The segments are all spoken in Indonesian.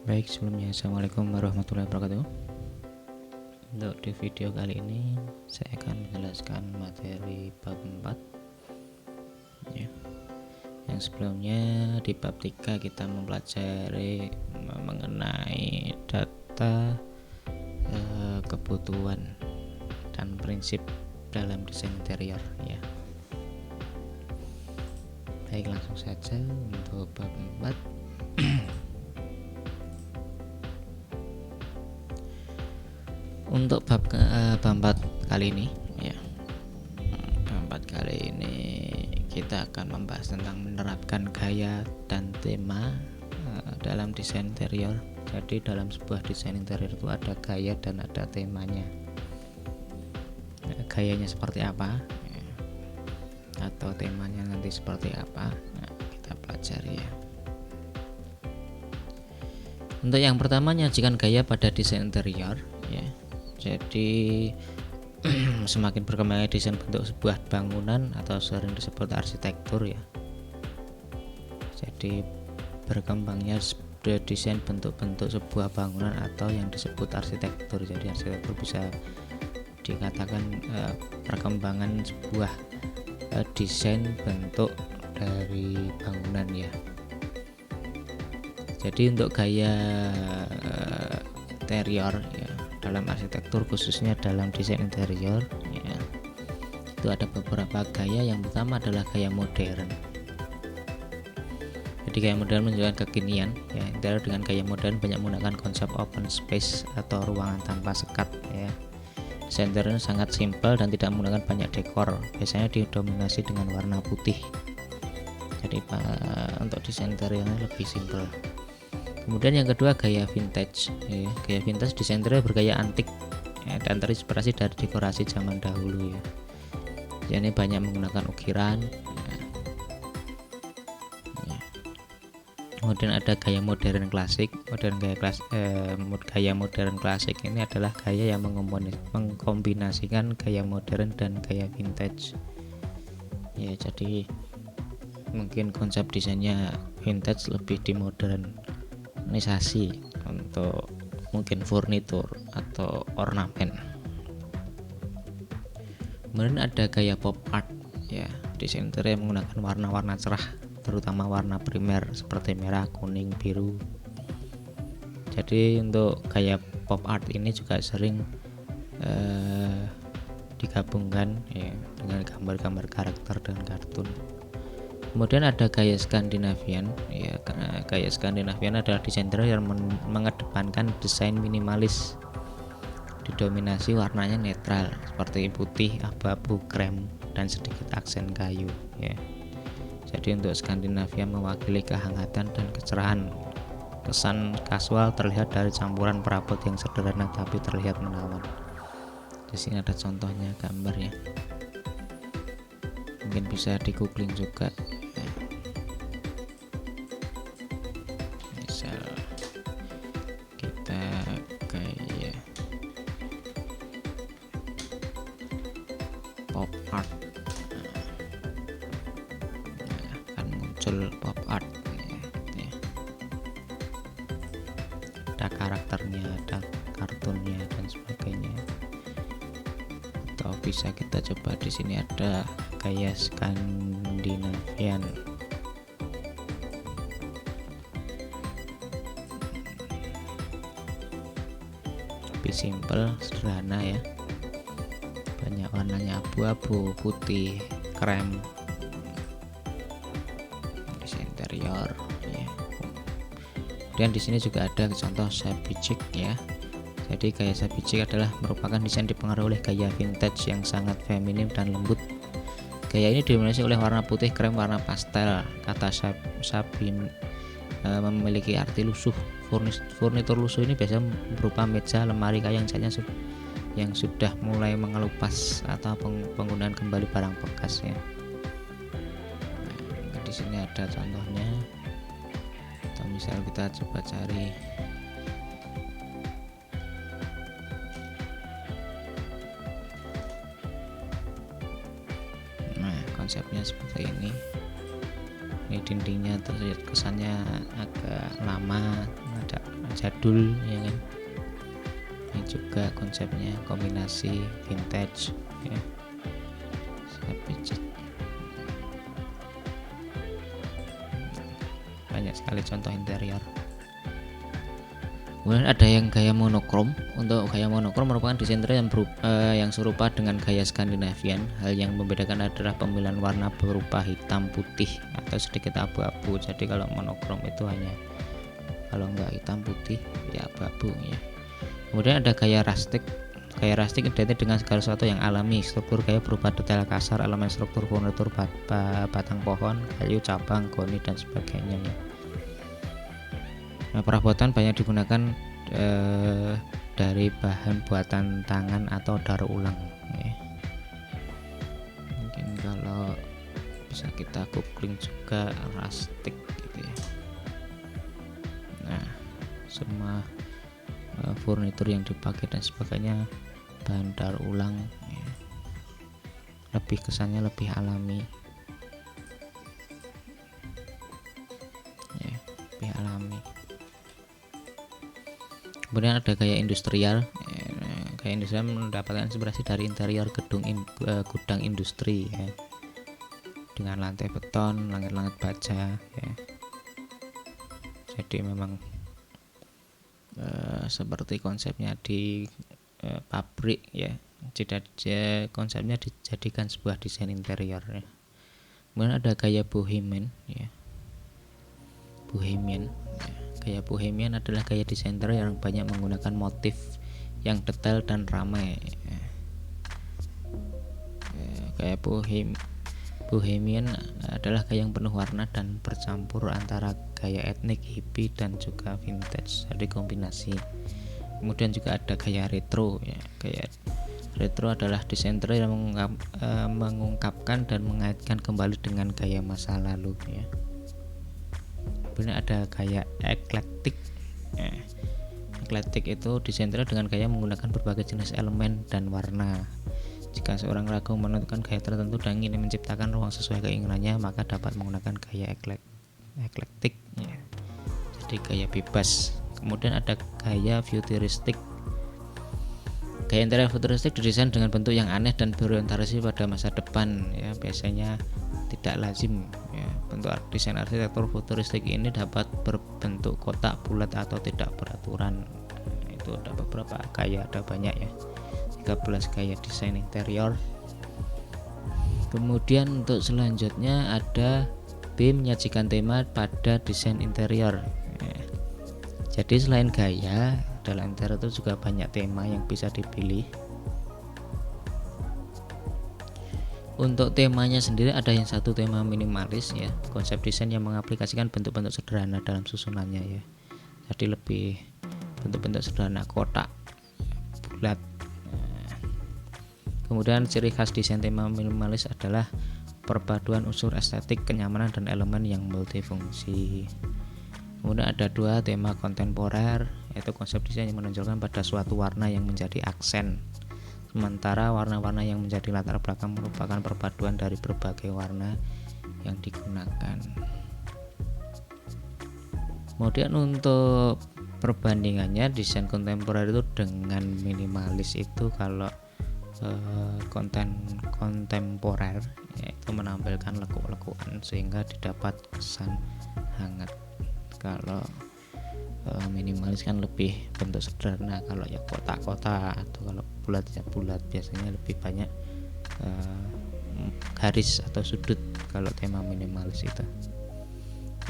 Baik, sebelumnya Assalamualaikum warahmatullahi wabarakatuh. Untuk di video kali ini saya akan menjelaskan materi bab 4 ya. Yang sebelumnya di bab 3 kita mempelajari mengenai data, kebutuhan dan prinsip dalam desain interior ya. Baik, langsung saja untuk bab 4. Untuk bab 4 kali ini ya, bab 4 kali ini kita akan membahas tentang menerapkan gaya dan tema dalam desain interior. Jadi dalam sebuah desain interior itu ada gaya dan ada temanya. Gayanya seperti apa ya, atau temanya nanti seperti apa, kita pelajari ya. Untuk yang pertama, menyajikan gaya pada desain interior ya. Jadi semakin berkembangnya desain bentuk sebuah bangunan atau sering disebut arsitektur ya. Jadi berkembangnya desain bentuk-bentuk sebuah bangunan atau yang disebut arsitektur. Jadi arsitektur bisa dikatakan perkembangan sebuah desain bentuk dari bangunan ya. Jadi untuk gaya interior ya, dalam arsitektur khususnya dalam desain interior ya, itu ada beberapa gaya. Yang pertama adalah gaya modern. Jadi gaya modern menunjukkan kekinian ya. Interior dengan gaya modern banyak menggunakan konsep open space atau ruangan tanpa sekat ya. Desain interior sangat simpel dan tidak menggunakan banyak dekor, biasanya didominasi dengan warna putih. Jadi untuk desain interiornya lebih simpel. Kemudian yang kedua, gaya vintage ya. Gaya vintage desain interior bergaya antik ya, dan terinspirasi dari dekorasi zaman dahulu ya. Jadi banyak menggunakan ukiran ya. Ya. Kemudian ada gaya modern klasik. Gaya modern klasik ini adalah gaya yang mengkombinasikan gaya modern dan gaya vintage ya. Jadi mungkin konsep desainnya vintage lebih dimodernisasi untuk mungkin furnitur atau ornamen. Kemudian ada gaya pop art ya. Desain interior menggunakan warna-warna cerah, terutama warna primer seperti merah, kuning, biru. Jadi untuk gaya pop art ini juga sering digabungkan ya dengan gambar-gambar karakter dan kartun. Kemudian ada gaya Skandinavian ya. Karena gaya Skandinavian adalah desain interior yang mengedepankan desain minimalis, didominasi warnanya netral seperti putih, abu-abu, krem, dan sedikit aksen kayu ya. Jadi untuk Skandinavia mewakili kehangatan dan kecerahan. Kesan kasual terlihat dari campuran perabot yang sederhana tapi terlihat menawan. Di sini ada contohnya gambar ya. Mungkin bisa di googling juga. Misal kita gaya pop art, akan muncul pop art ya. Ada karakternya, ada kartunnya dan sebagainya. Atau bisa kita coba di sini ada gaya Skandinavian. Lebih simpel, sederhana ya. Banyak warnanya abu-abu, putih, krem. Desain interior ya. Dan di sini juga ada contoh shabby chic ya. Jadi gaya shabby chic adalah merupakan desain dipengaruhi oleh gaya vintage yang sangat feminim dan lembut. Gaya ini didominasi oleh warna putih, krem, warna pastel. Kata shabby memiliki arti lusuh. Furnitur lusuh ini biasanya berupa meja, lemari kayu yang sudah mulai mengelupas atau penggunaan kembali barang bekas ya. Nah, di sini ada contohnya. Atau misal kita coba cari konsepnya seperti ini. Ini dindingnya tuh kesannya agak lama, agak jadul ya kan. Ini juga konsepnya kombinasi vintage ya. Saya pijit. Banyak sekali contoh interior. Kemudian ada yang gaya monokrom. Untuk gaya monokrom merupakan desain interior yang serupa dengan gaya Skandinavian. Hal yang membedakan adalah pemilihan warna berupa hitam, putih, atau sedikit abu-abu. Jadi kalau monokrom itu hanya kalau enggak hitam putih ya abu-abu ya. Kemudian ada gaya rustic. Gaya rustic identik dengan segala sesuatu yang alami. Struktur gaya berupa detail kasar, elemen struktur furnitur, batang pohon, kayu, cabang, goni, dan sebagainya ya. Nah, perabotan banyak digunakan dari bahan buatan tangan atau daur ulang ya. Mungkin kalau bisa kita googling juga rustic gitu ya. Nah, semua furnitur yang dipakai dan sebagainya bahan daur ulang ya. Lebih kesannya lebih alami ya, lebih alami. Kemudian ada gaya industrial. Gaya industrial mendapatkan inspirasi dari interior gudang industri ya, dengan lantai beton, langit-langit baja ya. Jadi memang seperti konsepnya di pabrik ya. Konsepnya dijadikan sebuah desain interior ya. Kemudian ada gaya bohemian ya. Bohemian ya. Gaya bohemian adalah gaya desain interior yang banyak menggunakan motif yang detail dan ramai ya. Gaya bohemian adalah gaya yang penuh warna dan bercampur antara gaya etnik, hippie, dan juga vintage, jadi kombinasi. Kemudian juga ada gaya retro ya. Gaya retro adalah desain interior yang mengungkapkan dan mengaitkan kembali dengan gaya masa lalu ya. Kemudian ada gaya eclectic. Eclectic itu desain interior dengan gaya menggunakan berbagai jenis elemen dan warna. Jika seorang ragu menentukan gaya tertentu dan ingin menciptakan ruang sesuai keinginannya, maka dapat menggunakan gaya eclectic ya. Jadi gaya bebas. Kemudian ada gaya futuristik. Gaya interior futuristik didesain dengan bentuk yang aneh dan berorientasi pada masa depan ya. Biasanya tidak lazim ya. Bentuk desain arsitektur futuristik ini dapat berbentuk kotak, bulat, atau tidak beraturan. Itu ada beberapa gaya, ada banyak ya, 13 gaya desain interior. Kemudian untuk selanjutnya ada B, menyajikan tema pada desain interior ya. Jadi selain gaya, dalam interior itu juga banyak tema yang bisa dipilih. Untuk temanya sendiri ada yang satu tema minimalis ya, konsep desain yang mengaplikasikan bentuk-bentuk sederhana dalam susunannya ya. Jadi lebih bentuk-bentuk sederhana, kotak, bulat. Kemudian ciri khas desain tema minimalis adalah perpaduan unsur estetik, kenyamanan, dan elemen yang multifungsi. Kemudian ada dua tema kontemporer, yaitu konsep desain yang menonjolkan pada suatu warna yang menjadi aksen, sementara warna-warna yang menjadi latar belakang merupakan perpaduan dari berbagai warna yang digunakan. Kemudian untuk perbandingannya, desain kontemporer itu dengan minimalis itu kalau kontemporer yaitu menampilkan lekuk-lekukan sehingga didapat kesan hangat. Kalau minimalis kan lebih bentuk sederhana, kalau ya kotak-kotak, atau kalau bulat ya bulat, biasanya lebih banyak garis atau sudut kalau tema minimalis itu.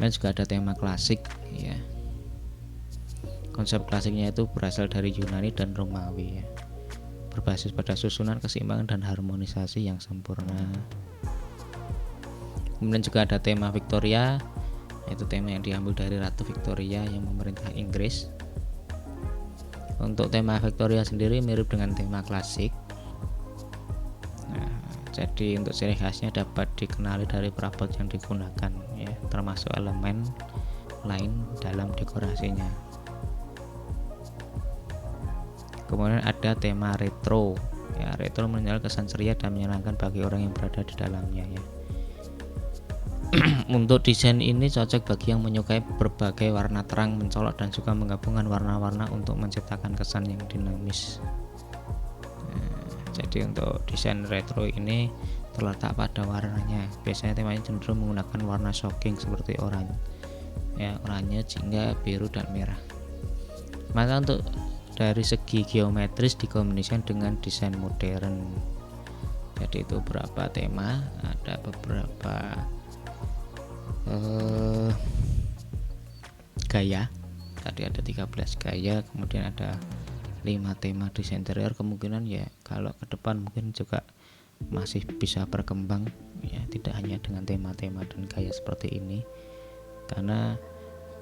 Dan juga ada tema klasik ya. Konsep klasiknya itu berasal dari Yunani dan Romawi ya, berbasis pada susunan, keseimbangan, dan harmonisasi yang sempurna. Kemudian juga ada tema Victoria, yaitu tema yang diambil dari Ratu Victoria yang memerintah Inggris. Untuk tema Victoria sendiri mirip dengan tema klasik. Nah, jadi untuk ciri khasnya dapat dikenali dari perabot yang digunakan ya, termasuk elemen lain dalam dekorasinya. Kemudian ada tema retro ya. Retro menunjukkan kesan ceria dan menyenangkan bagi orang yang berada di dalamnya ya. Untuk desain ini cocok bagi yang menyukai berbagai warna terang mencolok dan suka menggabungkan warna-warna untuk menciptakan kesan yang dinamis. Jadi untuk desain retro ini terletak pada warnanya. Biasanya temanya cenderung menggunakan warna shocking seperti oranye, oranye, jingga, biru, dan merah. Maka untuk dari segi geometris dikombinasikan dengan desain modern. Jadi itu beberapa tema, ada beberapa gaya. Tadi ada 13 gaya, kemudian ada 5 tema desain interior. Kemungkinan ya kalau ke depan mungkin juga masih bisa berkembang ya, tidak hanya dengan tema-tema dan gaya seperti ini, karena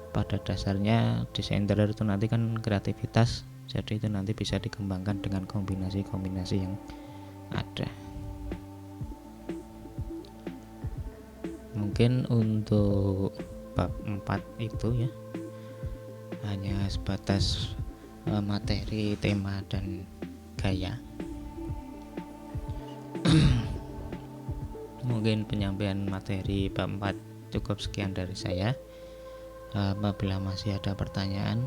pada dasarnya desain interior itu nanti kan kreativitas, jadi itu nanti bisa dikembangkan dengan kombinasi-kombinasi yang ada. Mungkin untuk bab 4 itu ya hanya sebatas materi, tema, dan gaya. Mungkin penyampaian materi bab 4 cukup sekian dari saya. Apabila masih ada pertanyaan,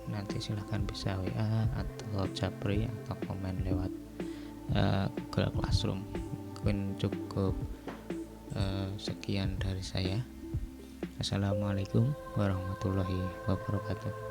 nanti silahkan bisa WA atau japri atau komen lewat Google Classroom. Mungkin cukup sekian dari saya. Assalamualaikum warahmatullahi wabarakatuh.